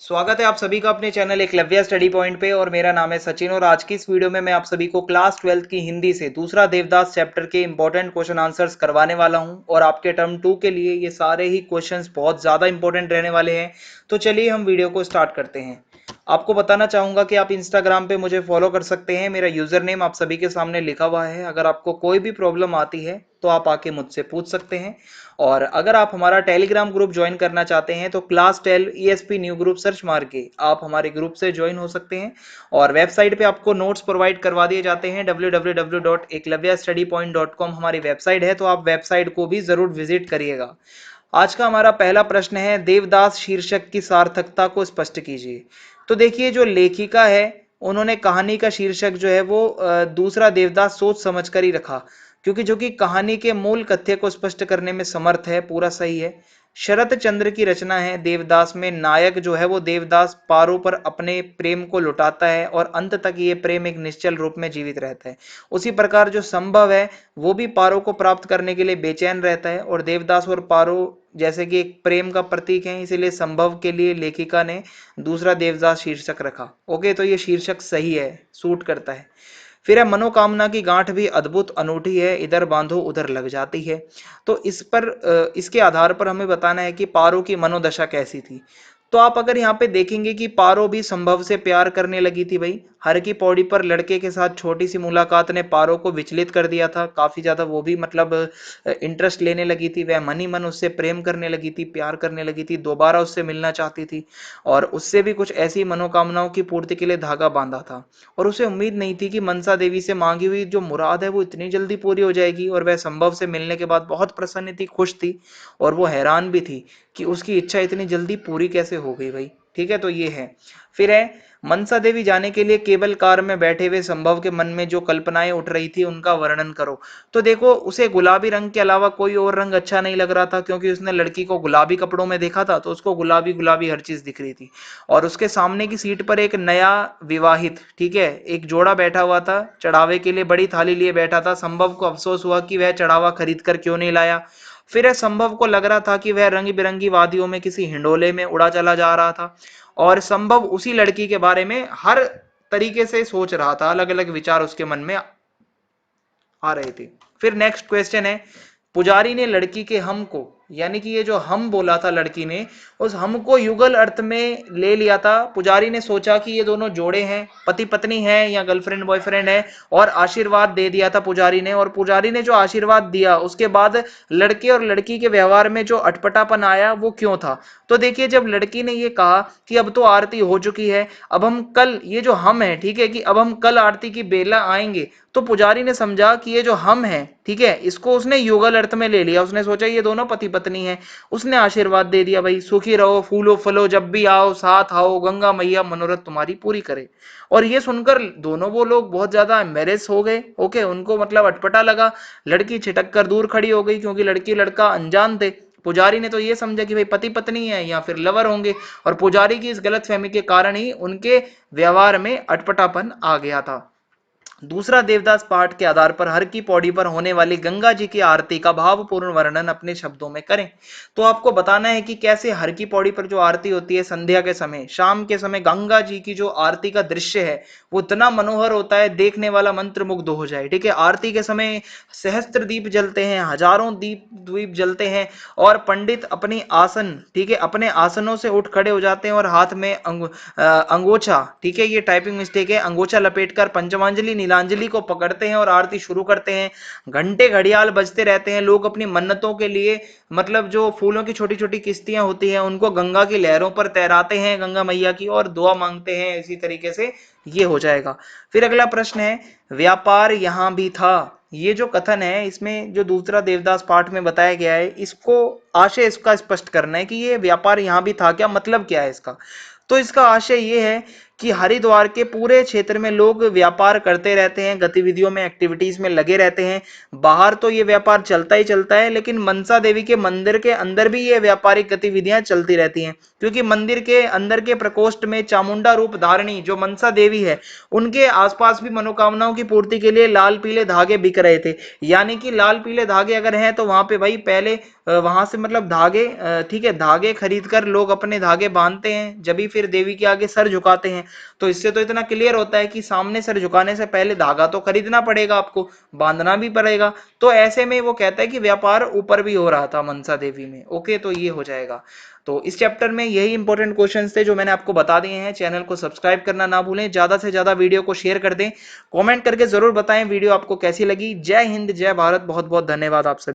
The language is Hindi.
स्वागत है आप सभी का अपने चैनल एकलव्य स्टडी पॉइंट पे। और मेरा नाम है सचिन और आज की इस वीडियो में मैं आप सभी को क्लास 12th की हिंदी से दूसरा देवदास चैप्टर के इंपॉर्टेंट क्वेश्चन आंसर्स करवाने वाला हूं। और आपके टर्म 2 के लिए ये सारे ही क्वेश्चंस बहुत ज़्यादा इंपॉर्टेंट रहने वाले हैं। तो चलिए हम वीडियो को स्टार्ट करते हैं। आपको बताना चाहूंगा कि आप इंस्टाग्राम पे मुझे फॉलो कर सकते हैं। मेरा यूजर नेम आप सभी के सामने लिखा हुआ है। अगर आपको कोई भी प्रॉब्लम आती है तो आप आके मुझसे पूछ सकते हैं। और अगर आप हमारा टेलीग्राम ग्रुप ज्वाइन करना चाहते हैं तो class 12 ESP new group search मार के आप हमारे ग्रुप से ज्वाइन हो सकते हैं। और वेबसाइट पे आपको नोट्स प्रोवाइड करवा दिए जाते हैं। www.eklavyastudypoint.com हमारी वेबसाइट है, तो आप वेबसाइट को भी जरूर विजिट करिएगा। आज का हमारा पहला प्रश्न है, देवदास शीर्षक की सार्थकता को स्पष्ट कीजिए। तो देखिए, जो लेखिका है उन्होंने कहानी का शीर्षक जो है वो दूसरा देवदास सोच समझ कर ही रखा, क्योंकि जो कि कहानी के मूल कथ्य को स्पष्ट करने में समर्थ है। पूरा सही है। शरत चंद्र की रचना है देवदास में नायक जो है वो देवदास पारो पर अपने प्रेम को लुटाता है और अंत तक ये प्रेम एक निश्चल रूप में जीवित रहता है। उसी प्रकार जो संभव है वो भी पारो को प्राप्त करने के लिए बेचैन रहता है। और देवदास और पारो जैसे कि एक प्रेम का प्रतीक है, इसीलिए संभव के लिए लेखिका ने दूसरा देवदास शीर्षक रखा। ओके, तो ये शीर्षक सही है, सूट करता है। फिर है, मनोकामना की गांठ भी अद्भुत अनूठी है, इधर बांधो उधर लग जाती है। तो इस पर इसके आधार पर हमें बताना है कि पारो की मनोदशा कैसी थी। तो आप अगर यहाँ पे देखेंगे कि पारो भी संभव से प्यार करने लगी थी भाई। हर की पौड़ी पर लड़के के साथ छोटी सी मुलाकात ने पारो को विचलित कर दिया था काफी ज्यादा। वो भी मतलब इंटरेस्ट लेने लगी थी, वह मन ही मन उससे प्रेम करने लगी थी, प्यार करने लगी थी, दोबारा उससे मिलना चाहती थी। और उससे भी कुछ ऐसी मनोकामनाओं की पूर्ति के लिए धागा बांधा था। और उसे उम्मीद नहीं थी कि मनसा देवी से मांगी हुई जो मुराद है वो इतनी जल्दी पूरी हो जाएगी। और वह संभव से मिलने के बाद बहुत प्रसन्न थी, खुश थी। और वो हैरान भी थी कि उसकी इच्छा इतनी जल्दी पूरी कैसे हो गई भाई। ठीक है, तो ये है। फिर है, मनसा देवी जाने के लिए केबल कार में बैठे हुए संभव के मन में जो कल्पनाएं उठ रही थी उनका वर्णन करो। तो देखो, उसे गुलाबी रंग के अलावा कोई और रंग अच्छा नहीं लग रहा था, क्योंकि उसने लड़की को गुलाबी कपड़ों में देखा था तो उसको गुलाबी गुलाबी हर चीज दिख रही थी। और उसके सामने की सीट पर एक नया विवाहित, ठीक है, एक जोड़ा बैठा हुआ था, चढ़ावे के लिए बड़ी थाली लिए बैठा था। संभव को अफसोस हुआ कि वह चढ़ावा खरीद कर क्यों नहीं लाया। फिर संभव को लग रहा था कि वह रंग बिरंगी वादियों में किसी हिंडोले में उड़ा चला जा रहा था। और संभव उसी लड़की के बारे में हर तरीके से सोच रहा था, अलग अलग विचार उसके मन में आ रहे थे। फिर नेक्स्ट क्वेश्चन है, पुजारी ने लड़की के हम को, यानी कि ये जो हम बोला था लड़की ने, उस हम को युगल अर्थ में ले लिया था। पुजारी ने सोचा कि ये दोनों जोड़े हैं, पति पत्नी है या गर्लफ्रेंड बॉयफ्रेंड है, और आशीर्वाद दे दिया था पुजारी ने। और पुजारी ने जो आशीर्वाद दिया उसके बाद लड़के और लड़की के व्यवहार में जो अटपटापन आया वो क्यों था। तो देखिए, जब लड़की ने ये कहा कि अब तो आरती हो चुकी है, अब हम कल, ये जो हम है, ठीक है, कि अब हम कल आरती की बेला आएंगे, तो पुजारी ने समझा कि ये जो हम है, ठीक है, इसको उसने युगल अर्थ में ले लिया। उसने सोचा ये दोनों पति पत्नी हैं। उसने आशीर्वाद दे दिया भाई, सुखी रहो फूलो फलो, जब भी आओ साथ आओ, गंगा मैया मनोरथ तुम्हारी पूरी करे। और ये सुनकर दोनों वो लोग बहुत ज्यादा एम्बेरेस हो गए। ओके, उनको मतलब अटपटा लगा। लड़की छिटक कर दूर खड़ी हो गई, क्योंकि लड़की लड़का अनजान थे। पुजारी ने तो ये समझा कि भाई पति पत्नी है या फिर लवर होंगे। और पुजारी की इस गलतफहमी के कारण ही उनके व्यवहार में अटपटापन आ गया था। दूसरा देवदास पाठ के आधार पर हर की पौड़ी पर होने वाली गंगा जी की आरती का भावपूर्ण वर्णन अपने शब्दों में करें। तो आपको बताना है कि कैसे हर की पौड़ी पर जो आरती होती है संध्या के समय, शाम के समय, गंगा जी की जो आरती का दृश्य है वो इतना मनोहर होता है, देखने वाला मंत्र मुग्ध हो जाए। ठीक है, आरती के समय सहस्त्र दीप जलते हैं, हजारों दीप द्वीप जलते हैं। और पंडित अपनी आसन, ठीक है, अपने आसनों से उठ खड़े हो जाते हैं और हाथ में अंगोछा, ठीक है, ये टाइपिंग मिस्टेक है, अंगोछा लपेटकर पंचमांजलि नीलांजलि को पकड़ते हैं और आरती शुरू करते हैं। घंटे घड़ियाल बजते रहते हैं। लोग अपनी मन्नतों के लिए, मतलब जो फूलों की छोटी छोटी किस्तियां होती हैं उनको गंगा की लहरों पर तैराते हैं, गंगा मैया की, और दुआ मांगते हैं। इसी तरीके से ये हो जाएगा। फिर अगला प्रश्न है, व्यापार यहां भी था। ये जो कथन है इसमें जो दूसरा देवदास पाठ में बताया गया है, इसको आशय इसका स्पष्ट करना है कि ये व्यापार यहां भी था, क्या मतलब क्या है इसका। तो इसका आशय ये है कि हरिद्वार के पूरे क्षेत्र में लोग व्यापार करते रहते हैं, गतिविधियों में, एक्टिविटीज में लगे रहते हैं। बाहर तो ये व्यापार चलता ही चलता है, लेकिन मनसा देवी के मंदिर के अंदर भी ये व्यापारिक गतिविधियां चलती रहती हैं, क्योंकि मंदिर के अंदर के प्रकोष्ठ में चामुंडा रूप धारणी जो मनसा देवी है, उनके आसपास भी मनोकामनाओं की पूर्ति के लिए लाल पीले धागे बिक रहे थे। यानी कि लाल पीले धागे अगर हैं तो वहां पे भाई पहले वहां से मतलब धागे, ठीक है, धागे खरीद कर लोग अपने धागे बांधते हैं, जब भी फिर देवी के आगे सर झुकाते हैं। तो इससे तो इतना क्लियर होता है कि सामने सर झुकाने से पहले धागा तो खरीदना पड़ेगा, आपको बांधना भी पड़ेगा। तो ऐसे में वो कहता है कि व्यापार ऊपर भी हो रहा था मनसा देवी में। ओके, तो ये हो जाएगा। तो इस चैप्टर में यही इंपॉर्टेंट क्वेश्चंस थे जो मैंने आपको बता दिए हैं। चैनल को सब्सक्राइब करना ना भूलें, ज्यादा से ज्यादा वीडियो को शेयर कर दें, कमेंट करके जरूर बताएं वीडियो आपको कैसी लगी। जय हिंद, जय भारत, बहुत बहुत धन्यवाद आप सभी।